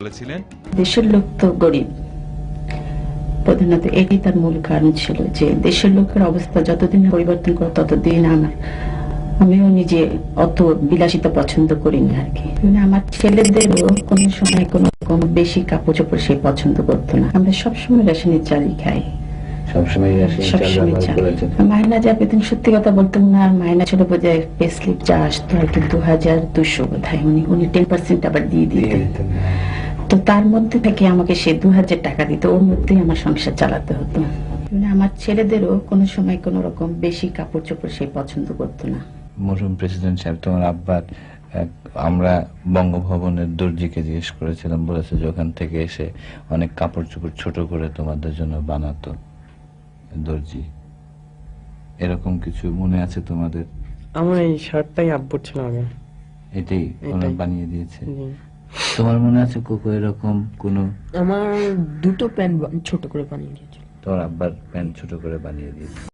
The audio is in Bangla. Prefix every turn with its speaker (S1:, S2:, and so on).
S1: বলেছিলেন
S2: দেশের লোক তো গরিব, প্রধানত এটি তার মূল কারণ ছিল যে দেশের লোকের অবস্থা যতদিন পরিবর্তন করে ততদিন আমিও নিজে অত বিলাসিতা পছন্দ করিনি আর কি। মানে আমার ছেলেদেরও কোনো সময় কোনো রকম বেশি কাপড় চোপড় সে পছন্দ করতো না। আমরা সবসময় রেশনের চালই খাই,
S3: সবসময়
S2: মায়না যা পেতেন সত্যি কথা বলতাম না, মায়না ছিল বোধহয় পে স্লিপ যা আসতো আর কি 2200 বোধহয়, উনি 10% আবার দিয়ে দিতেন। তো তার মধ্যে থেকে আমাকে সে 2000 টাকা দিত, ওর মধ্যেই আমার সংসার চালাতে হতো। মানে আমার ছেলেদেরও কোনো সময় কোনো রকম বেশি কাপড় চোপড় সে পছন্দ করতো না।
S3: মরহুম প্রেসিডেন্ট সাহেব তোমার আব্বার আমরা বঙ্গভবনের দর্জিকে জিজ্ঞেস করেছিলাম, বলেছে যে ওখান থেকে এসে অনেক কাপড় চোপড় ছোট করে তোমাদের জন্য বানাতো দর্জি। এরকম কিছু মনে আছে তোমাদের?
S4: আমার এই শার্টটাই আব্বুর ছিল আগে,
S3: এটাই ওনার বানিয়ে দিয়েছে।
S4: জি।
S3: তোমার মনে আছে কোকো এরকম কোন?
S5: আমার দুটো প্যান্ট ছোট করে বানিয়ে দিয়েছিল।
S3: তোমার আব্বার প্যান্ট ছোট করে বানিয়ে দিয়েছে।